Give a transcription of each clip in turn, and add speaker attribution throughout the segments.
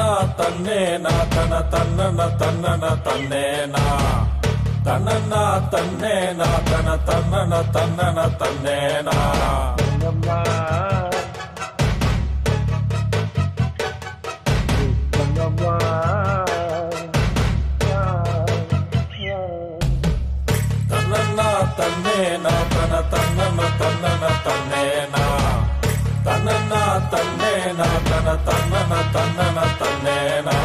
Speaker 1: తనన్నా తన్నేనా తన తన్నన తన్నన తన్నేనా తనన్నా తన్నేనా తన తన్నన తన్నన తన్నేనా తనన్నా తన్నేనా తన తన్నన తన్నన తన్నేనా తనన్నా తన్నేనా తన తన్నన తన్నన తన్నేనా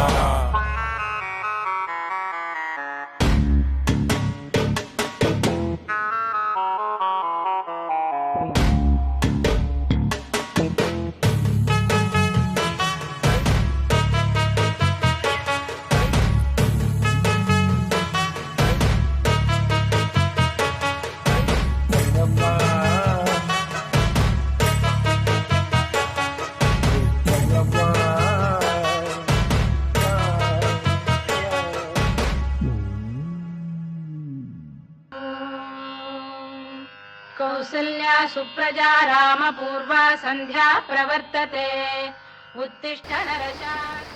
Speaker 2: कौसल्या सुप्रजा रामपूर्वा सन्ध्या प्रवर्तते उत्तिष्ठ नरशार्दूल।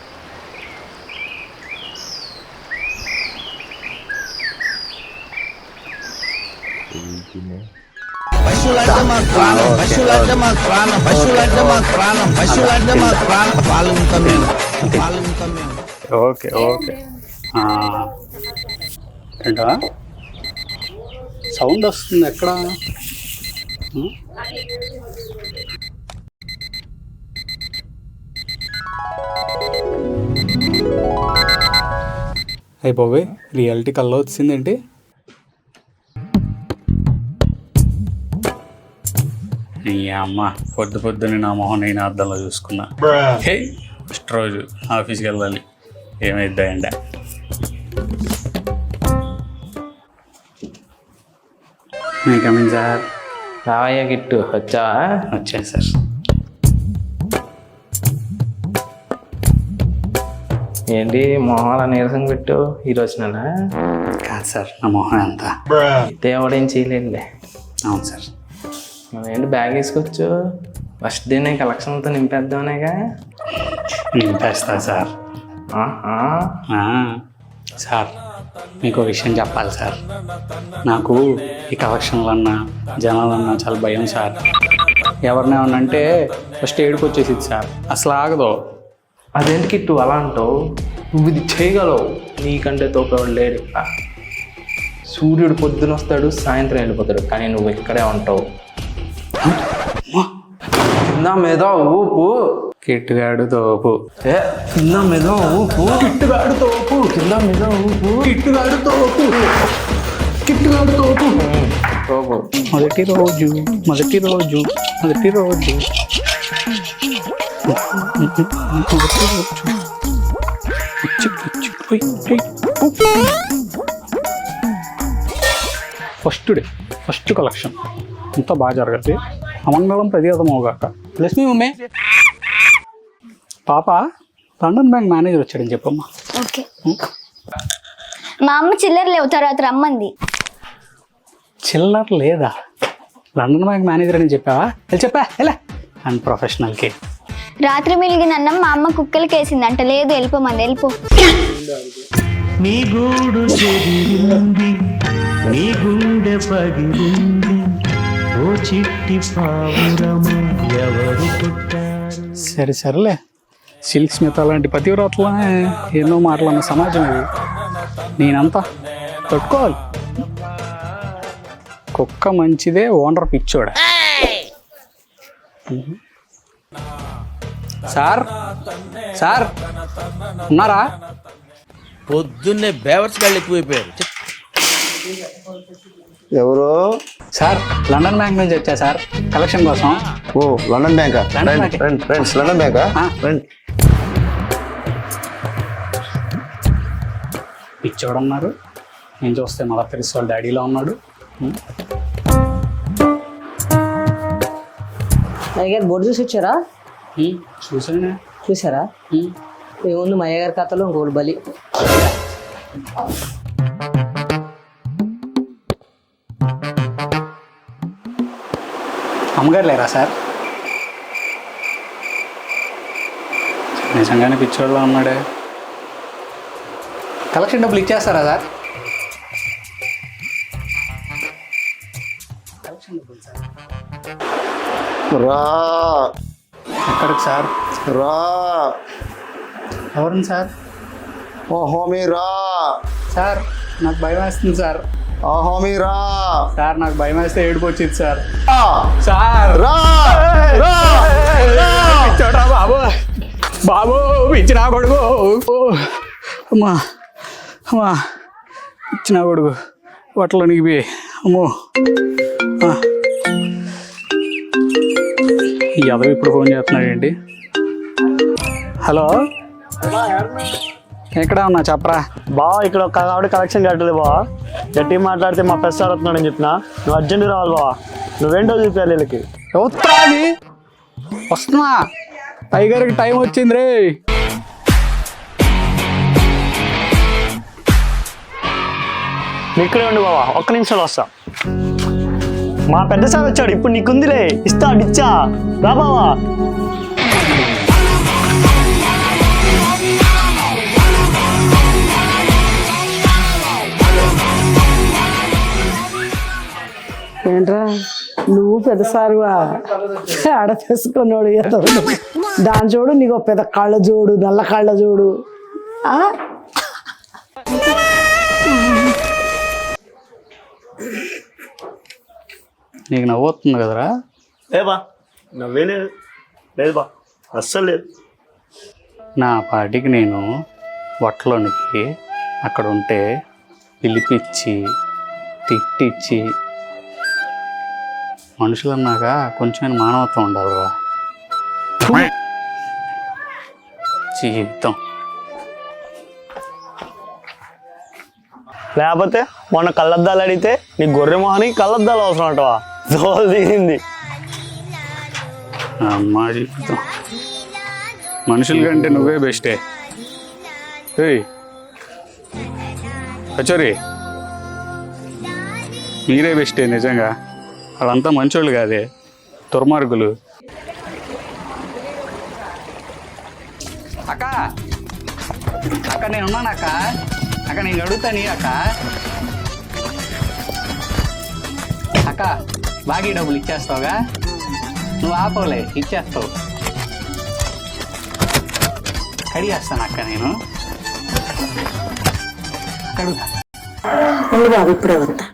Speaker 3: ఓకే ఓకే ఏంటా సౌండ్ వస్తుంది ఎక్కడ? అయిపోయి రియాలిటీ కల్లో వచ్చిందేంటి? నీ అమ్మ పొద్దున్నే నా మొహం నేను అద్దంలో చూసుకున్నా. హే ఫస్ట్ రోజు ఆఫీస్కి వెళ్ళాలి, ఏమైద్దాయండ. Coming sir.
Speaker 4: రావయ్య గిట్టు వచ్చావా?
Speaker 3: వచ్చాను సార్.
Speaker 4: ఏంటి మొహాల నీరసం పెట్టు ఈరోజునా?
Speaker 3: కాదు సార్, నా మొహం అంతా
Speaker 4: దేవుడేం చేయలేదులే.
Speaker 3: అవును సార్.
Speaker 4: ఏంటి బ్యాగ్ వేసుకోవచ్చు, ఫస్ట్ డేనే కలెక్షన్లతో నింపేద్దామనేగా.
Speaker 3: నింపేస్తా సార్. సార్ మీకు విషయం చెప్పాలి సార్. నాకు ఈ కలెక్షన్లన్నా జనాలన్నా చాలా భయం సార్. ఎవరినేమన్నంటే ఫస్ట్ ఏడుకు వచ్చేసింది సార్, అసలు ఆగదు.
Speaker 4: అదేంటి కిట్టు అలా అంటావు? నువ్వు ఇది చేయగలవు, నీకంటే తోపేవాడు లేడు ఇక్కడ. సూర్యుడు పొద్దున వస్తాడు, సాయంత్రం వెళ్ళిపోతాడు, కానీ నువ్వు ఇక్కడే ఉంటావు. కింద మీద ఊపు,
Speaker 3: కిట్టుగాడు తోపు.
Speaker 4: కింద మీద ఊపు, కిట్టుగాడు తోపు, కింద మీద ఊపు, కిట్టుగాడు తోపు, కిట్టుగాడు తోపు తోపు.
Speaker 3: మొదటి రోజు ఫస్ట్ డే ఫస్ట్ కలెక్షన్ అంతా బాగా జరగద్ది. అమంగళం ప్రతిగతమవుగాక. లక్ష్మీ మమ్మే పాప లండన్ బ్యాంక్ మేనేజర్ వచ్చాడని చెప్పమ్మా.
Speaker 5: ఓకే. మా అమ్మ చిల్లర లేవు, తర్వాత రమ్మంది.
Speaker 3: చిల్లర లేదా? లండన్ బ్యాంక్ మేనేజర్ అని చెప్పావా? చెప్పా ఎలా అన్ప్రొఫెషనల్కి.
Speaker 5: రాత్రి మిలిగిన అన్నం మా అమ్మ కుక్కలకి వేసిందంట. లేదు, వెళ్ళిపోమంది. వెళ్ళిపో.
Speaker 6: నీ గూడు చెదిరింది, నీ గుండె పగిలింది, ఓ చిట్టి పావురమా ఎవరు పుట్టారు?
Speaker 3: సరేలే, సిల్క్ స్మిత లాంటి పతివ్రతలనే ఎన్నో మాటలన్న సమాజం ఇది. నేనంతా తట్టుకోవాలి. కుక్క మంచిదే, ఓనర్ పిచ్చోడా. సార్ సార్ ఉన్నారా?
Speaker 7: పొద్దున్నే బేవర్స్ గాళ్ళు ఎక్కువైపోయారు.
Speaker 8: ఎవరు
Speaker 3: సార్? లండన్ బ్యాంక్ నుంచి వచ్చా సార్, కలెక్షన్ కోసం.
Speaker 8: ఓ లండన్ బ్యాంకా? ఫ్రెండ్స్ లండన్ బ్యాంకా?
Speaker 3: పిచ్చోడున్నారు. నేను చూస్తే మళ్ళీ తెలుసు వాళ్ళ డాడీలో ఉన్నాడు.
Speaker 9: అయ్యగారు బోర్డు చూసి వచ్చారా?
Speaker 3: చూసానే.
Speaker 9: చూసారా? ఏముంది మా అయ్యగారి కథలో ఇంకోటి బలి.
Speaker 3: అమ్మగారు లేరా సార్? నిజంగానే పిచ్చోళ్ళలో ఉన్నాడే. కలెక్షన్ డబ్బులు ఇచ్చేస్తారా సార్? కలెక్షన్ డబ్బులు సార్
Speaker 8: రా
Speaker 3: ఎక్కడికి సార్?
Speaker 8: రా
Speaker 3: ఎవరిని సార్?
Speaker 8: ఓ హోమీ రా
Speaker 3: సార్ నాకు భయం వేస్తుంది సార్.
Speaker 8: ఓ హోమీ రా
Speaker 3: సార్ నాకు భయం వేస్తే ఏడుపు వచ్చింది సార్.
Speaker 8: రా
Speaker 3: సార్
Speaker 8: రా రా
Speaker 3: పిచ్చోడ్రా బాబు, బాబు పిచ్చినా కొడుకు. అమ్మా అమ్మా పిచ్చినా కొడుకు బట్టలు నీకు అమ్మో. ఈ యాదవ్ ఇప్పుడు ఫోన్ చేస్తున్నాడు ఏంటి? హలో, ఎక్కడ ఉన్నా చెప్పరా.
Speaker 6: బావా ఇక్కడ ఒక ఆవిడ కలెక్షన్ కట్టలేదు బావా, గట్టిగా మాట్లాడితే మా పెద్ద సార్ వస్తున్నాడని చెప్పిన, నువ్వు అర్జెంట్ రావాలి బావా, నువ్వేంటో చూపించాలి వీళ్ళకి.
Speaker 3: ఉత్తరాది వస్తున్నా, టైగర్కి టైం వచ్చింది రే.
Speaker 6: ఇక్కడే ఉండి బావా, ఒక్క నిమిషంలో వస్తా. మా పెద్ద సార్ వచ్చాడు, ఇప్పుడు నీకుందిలే, ఇచ్చా రా బావా.
Speaker 9: ఏంట్రా నువ్వు పెద్ద సారువా ఆడ తీసుకున్నాడు ఏదో దాని చూడు, నీకు పెద్ద కళ్ళ జోడు, నల్ల కళ్ళ జోడు.
Speaker 3: నీకు నవ్వుతుంది కదరా?
Speaker 6: లేబా నవ్వే లేదు, లేదు బా, అస్సలు లేదు.
Speaker 3: నా పాటికి నేను వట్టలోనికి అక్కడ ఉంటే పిలిపించి తిట్టించి, మనుషులు అన్నాక కొంచెం మానవత్వం ఉండాలిరా. జీవితం
Speaker 6: లేకపోతే మొన్న కళ్ళద్దాలు అడిగితే నీ గొర్రె మొహానికి కళ్ళద్దాలు అవసరం అంటవా, దోలు దిగింది.
Speaker 3: అమ్మా జీవితం, మనుషుల కంటే నువ్వే బెస్టే. ఏయ్ కచోరీ, మీరే బెస్టే నిజంగా. వాళ్ళంతా మంచోళ్ళు కాదే, దుర్మార్గులు. అక్క అక్క నేను ఉన్నాను అక్క, అక్క నేను అడుగుతాను అక్క. అక్క బాకీ డబ్బులు ఇచ్చేస్తావుగా? నువ్వు ఆపవలే, ఇచ్చేస్తావు. కడిగేస్తాను అక్క నేను. కడుగుతా
Speaker 9: బాబు ఇప్పుడే వస్తా.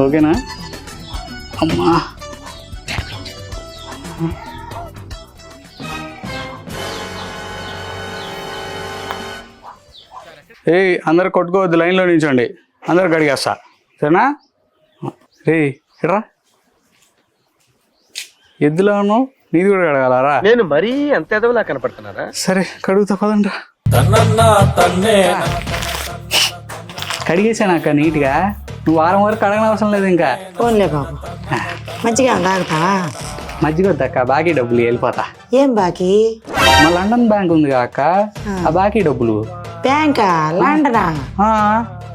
Speaker 3: ఓకేనా? అమ్మా ఏయ్ అందరు కొట్టుకోవద్దు, లైన్లో నిల్చోండి, అందరు కడిగేస్తా సరేనా? ఏయ్ ఎట్రా ఎద్దులో ఉన్నావు, నీది కూడా కడగాలరా?
Speaker 7: నేను మరీ అంత ఎదవలా కనపడుతున్నారా?
Speaker 3: సరే కడుగుతా పదండ్రా.
Speaker 1: తన్నన్నా తన్నే
Speaker 3: కడిగేసానక్క నీట్గా, నువ్వు వారం వరకు కడగని అవసరం లేదు ఇంకా.
Speaker 9: ఓన్లే బాబు మంచిగా తాగుతావా?
Speaker 3: మజ్జిగ వద్దక్క, బాకీ డబ్బులు వెళ్ళిపోతా.
Speaker 9: ఏం బాకీ?
Speaker 3: మా లండన్ బ్యాంక్ ఉంది అక్క, ఆ బాకీ డబ్బులు.
Speaker 9: బ్యాంకా? లండనా?
Speaker 3: ఆ,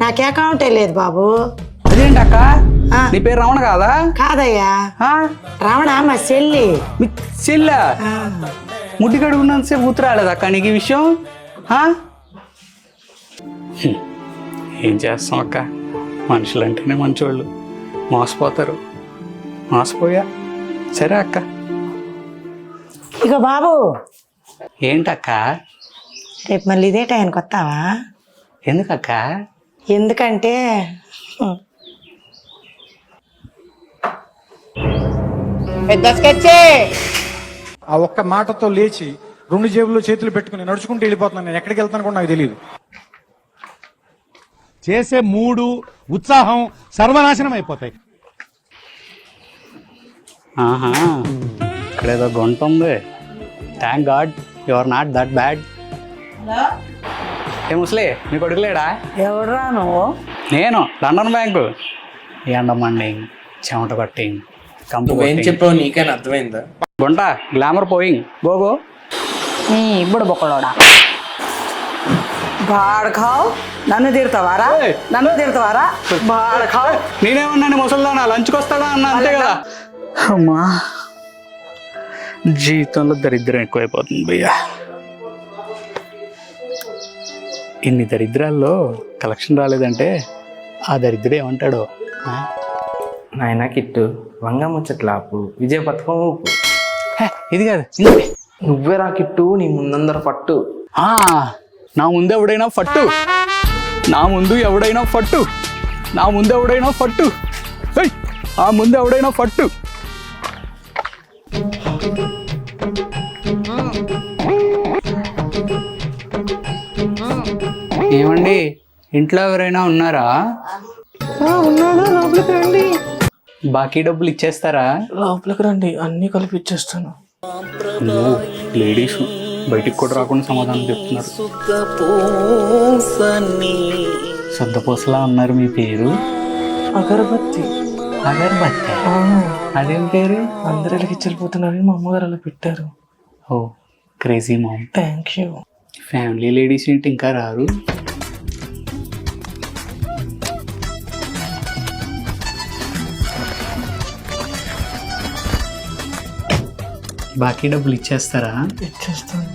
Speaker 9: నాకు అకౌంటే లేదు బాబు.
Speaker 3: అదేంటక్క, నీ పేరు రమణ కాదా?
Speaker 9: కాదయ్యా,
Speaker 3: ఆ,
Speaker 9: రమణ మా చెల్లి.
Speaker 3: మీ చెల్ల ముడ్డి కడుగున్నంతసేపు గుర్తురాలేదు అక్క నీకు ఈ విషయం? ఏం చేస్తాం అక్క, మనుషులు అంటేనే మంచోళ్ళు, మోసపోతారు. మోసపోయా. సరే అక్క.
Speaker 9: ఇక బాబు
Speaker 3: ఏంటక్క?
Speaker 9: రేపు మళ్ళీ ఇదే టైంకి వస్తావా?
Speaker 3: ఎందుకక్క?
Speaker 9: ఎందుకంటే
Speaker 10: ఆ ఒక్క మాటతో లేచి 2 జేబుల్లో చేతులు పెట్టుకుని నడుచుకుంటూ వెళ్ళిపోతున్నాను. నేను ఎక్కడికి వెళ్తాను కూడా నాకు తెలియదు. చేసే మూడు ఉత్సాహం సర్వనాశనం అయిపోతాయి.
Speaker 3: ఆహా, ఇక్కడేదో గుంట ఉంది. Thank god you are not that bad. ఏ ముసలి మీ కొడుకు లేడా?
Speaker 9: ఎవడరా నువ్వు?
Speaker 3: నేను లండన్ బ్యాంకు. ఎండమండి, చెమట కొట్టి, కంపు
Speaker 7: నువ్వేం
Speaker 3: కొట్టి,
Speaker 7: చెప్పావు నీకైనా అర్థమైందా?
Speaker 3: గుంట గ్లామర్ పోయింగ్ గోగో.
Speaker 5: నీ ఇప్పుడు బొక్కలోడా
Speaker 9: బాడకావు నన్ను తిడతావారా? నన్ను తిడతావారా? బాడకావు
Speaker 3: నేనేమన్నాను ముసలిదానా లంచ్కి వస్తాడా అన్న అంతే కదా. అమ్మా జీవితంలో దరిద్రం ఎక్కువైపోతుంది భయ్యా. ఇన్ని దరిద్రాల్లో కలెక్షన్ రాలేదంటే ఆ దరిద్రుడు ఏమంటాడో.
Speaker 4: నాయన కిట్టు వంగ ముచ్చట్లాపు విజయ పథకం ఊపు.
Speaker 3: ఇది కాదు,
Speaker 4: నువ్వే రా కిట్టు, నీ ముందందర పట్టు.
Speaker 3: నా ముందు ఎవడైనా ఫట్టు, నా ముందు ఎవడైనా ఫట్టు, నా ముందు ఎవడైనా ఫట్టు, ఆ ముందు ఎవడైనా ఫట్టు. ఏమండి ఇంట్లో ఎవరైనా ఉన్నారా?
Speaker 4: ఉన్నాడు, లోపలికి రండి.
Speaker 3: బాకీ డబ్బులు ఇచ్చేస్తారా?
Speaker 4: లోపలికి రండి, అన్నీ కలిపి ఇచ్చేస్తాను.
Speaker 3: లేడీస్ బయటికి కూడా రాకుండా సమాధానం చెప్తున్నారు. శుద్ధపూసలా ఉన్నారు. మీ పేరు?
Speaker 4: అగరబత్తి.
Speaker 3: అగరబత్తి? అదేం పేరు?
Speaker 4: అందరు ఇలాగ చెల్లిపోతున్నారని మా అమ్మగారు అలా పెట్టారు.
Speaker 3: ఓ crazy mom.
Speaker 4: Thank you.
Speaker 3: Family ladies ఏంటి ఇంకా రారు? బాకీ డబ్బులు ఇచ్చేస్తారా?
Speaker 4: ఇచ్చేస్తాను.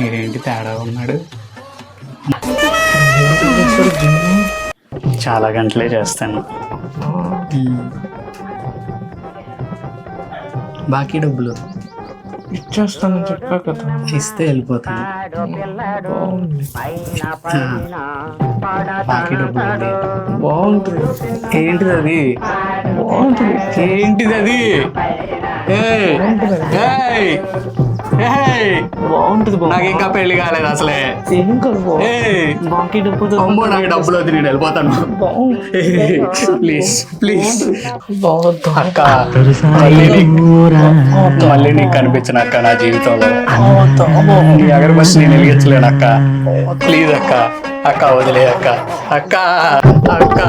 Speaker 3: ఏంటి తేడా ఉన్నాడు? చాలా గంటలే చేస్తాను. బాకీ డబ్బులు
Speaker 4: ఇచ్చేస్తాను చెప్పా కదా.
Speaker 3: ఇస్తే వెళ్ళిపోతాను. బాకీ డబ్బులు అండి.
Speaker 4: బాగుంటుంది.
Speaker 3: ఏంటిది అది?
Speaker 4: బాగుంటుంది.
Speaker 3: ఏంటిది అది?
Speaker 4: బాగుంటుంది.
Speaker 3: నాకు ఇంకా పెళ్లి కాలేదు అసలే.
Speaker 4: ఏం కాదు. బాకీ డబ్బులు.
Speaker 3: అమ్మో నాకు డబ్బులు వద్దు, నేను వెళ్ళిపోతాను. Please please. అక్క మళ్ళీ నీకు కనిపించిన అక్క నా జీవితంలో. నీ అగరబత్తి నేను వెలిగించలేను అక్క. ప్లీజ్ అక్క. అక్క వదిలే అక్క. అక్క అక్క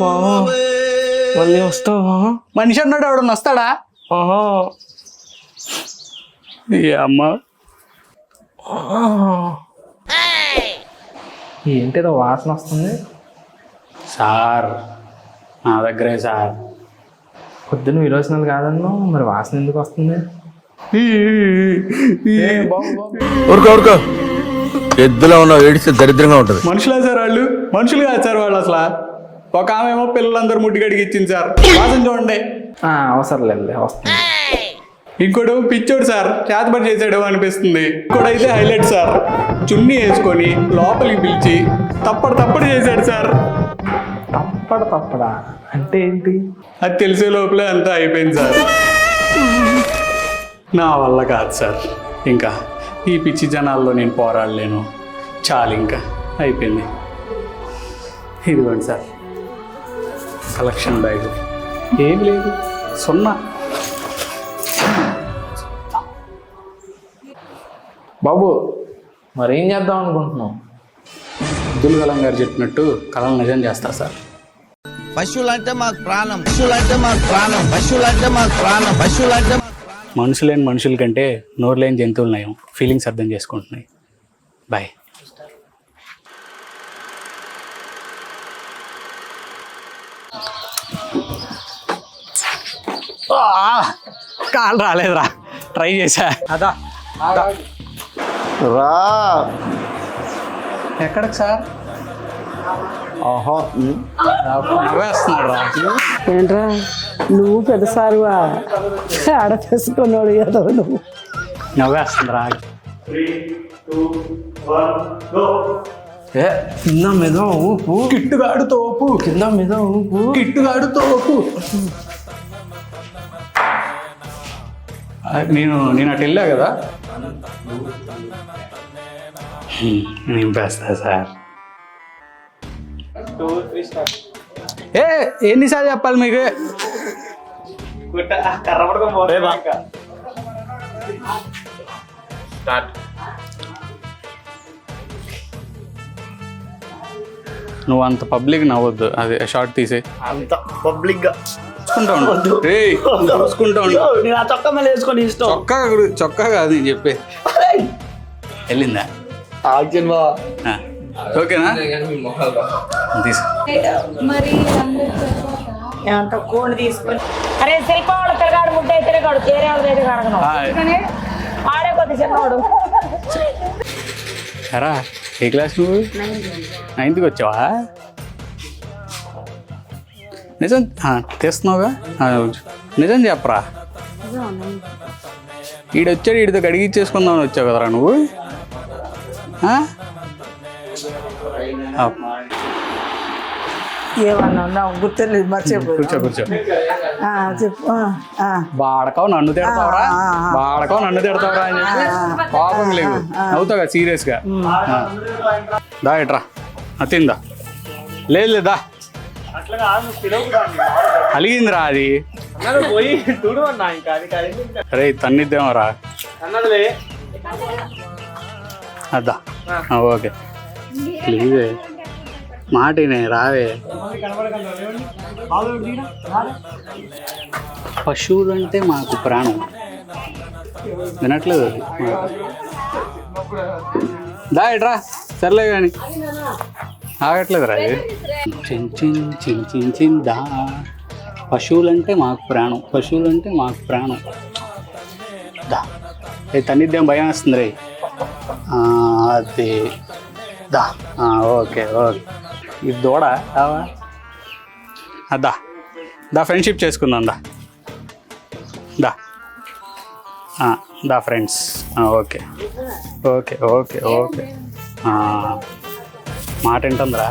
Speaker 4: బావా మళ్ళీ వస్తావా?
Speaker 3: మనిషి అన్నాడు ఎవడన్నా వస్తాడా? అమ్మ
Speaker 4: ఏంటిదో వాసన వస్తుంది
Speaker 3: సార్. నా దగ్గరే సార్.
Speaker 4: పొద్దున్న విరోచనాలు కాదన్నావు, మరి వాసన ఎందుకు వస్తుంది?
Speaker 7: ఊరుకో ఎద్దులో ఉన్న ఏడిస్తే దరిద్రంగా ఉంటుంది.
Speaker 3: మనుషులే సార్ వాళ్ళు? మనుషులు కాదు సార్ వాళ్ళు అసలు. ఒక ఆమె ఏమో పిల్లలందరూ ముడ్డి గడికి ఇచ్చింది సార్. వాసన చూడండి.
Speaker 4: అవసరం లేదు, వస్తుంది.
Speaker 3: ఇంకోటి పిచ్చోడు సార్, చేతబడి చేసాడు అనిపిస్తుంది. ఇంకోటైతే హైలైట్ సార్, చున్నీ వేసుకొని లోపలికి పిలిచి తప్పడు చేశాడు సార్.
Speaker 4: తప్పడా అంటే ఏంటి?
Speaker 3: అది తెలిసే లోపలే అంతా అయిపోయింది సార్. నా వల్ల కాదు సార్, ఇంకా ఈ పిచ్చి జనాల్లో నేను పోరాడలేను. చాలు, ఇంకా అయిపోయింది. ఇదిగోండి సార్ కలెక్షన్ బ్యాగ్. ఏమి లేదు, సున్నా.
Speaker 4: బాబు మరేం చేద్దాం అనుకుంటున్నావు?
Speaker 3: అబ్దుల్ కలాం గారు చెప్పినట్టు కళలు నిజం చేస్తా సార్.
Speaker 7: పశువులంటే మాకు ప్రాణం, పశువులంటే మాకు ప్రాణం, పశువులంటే మాకు ప్రాణం, పశువులంటే
Speaker 3: మనుషులేని మనుషుల కంటే నోరు లేని జంతువులు నయం. ఫీలింగ్స్ అర్థం చేసుకుంటున్నాయి. బాయ్. కాలు రాలేదురా, ట్రై చేశా. అదా
Speaker 8: రా.
Speaker 3: ఎక్కడికి సార్?
Speaker 8: ఆహా.
Speaker 3: నవ్వేస్తున్నాడు రా.
Speaker 9: ఏంట్రా నువ్వు పెద్ద సారువా? ఆడ తీసుకున్నాడు ఏదో నువ్వు.
Speaker 3: నవ్వేస్తుందిరా.
Speaker 4: కింద మీద ఊపు.
Speaker 3: కిట్టుగాడు తోపు.
Speaker 4: కింద మీద ఊపు.
Speaker 3: కిట్టుగాడు తోపు. నేను అటు వెళ్ళా కదా. నింపేస్తా సార్. ఏ ఎన్నిసార్లు చెప్పాలి మీకు? నువ్వు అంత పబ్లిక్ నవ్వద్దు, అది షార్ట్ తీసే.
Speaker 6: అంత పబ్లిక్ గా
Speaker 3: చూసుకుంటా ఉండు. రేయ్, చూసుకుంటా ఉండు.
Speaker 6: నేను ఆ చొక్కా మళ్ళీ వేసుకొని ఇష్టం.
Speaker 3: చొక్కా కాదు నేను చెప్పే. వెళ్ళిందా?
Speaker 6: ఆక్సిజన్ బా
Speaker 3: ఓకేనా? తీసు.
Speaker 9: అంత కోడి తీసుకొని
Speaker 2: అరే శిల్ప వాడు పిల్లగాడు ముద్ద తిరగాడు చేరే వాళ్ళ అడగను ఆడే కొద్ది చిన్నవాడు.
Speaker 3: ఎరా ఏ క్లాస్ నువ్వు? 9th వచ్చావా? నిజం తెస్తున్నావుగా? నిజం చెప్పరా. ఈడొచ్చాడు, ఈడితో కడిగిచ్చేసుకుందామని వచ్చావు కదరా నువ్వు.
Speaker 9: ఏమన్నా గుర్తులేదు, మర్చిపోయి.
Speaker 3: కూర్చో కూర్చో.
Speaker 9: చెప్పు.
Speaker 3: బాడకావు నన్ను తిడతావరా, బాడకావు నన్ను తిడతావరా అని చెప్పి పాపం లేదు, నవ్వుతావుగా సీరియస్గా. దా ఎట్రా తిందా. లేదు లేదా అలిగిందిరా అది.
Speaker 6: పోయి చూడు అన్నా ఇంకా
Speaker 3: అరే తన్నిద్దామరా. అద్దా ఓకే ప్లీజే మాటినే రావే. పశువులంటే మాకు ప్రాణం. వినట్లేదు అది. దా ఎట్రా సర్లే కానీ ఆగట్లేదురా ఇది. చిన్ చిన్ చిన్ చిన్ చిన్ దా. పశువులంటే మాకు ప్రాణం, పశువులంటే మాకు ప్రాణం. దా తన్నిద్దేం భయం వేస్తుంది రే. అది దా ఓకే ఓకే. ఇది దూడ కావా? దా దా ఫ్రెండ్షిప్ చేసుకుందాం. దా దా దా friends. Okay okay okay okay మాట ఏంటందిరా.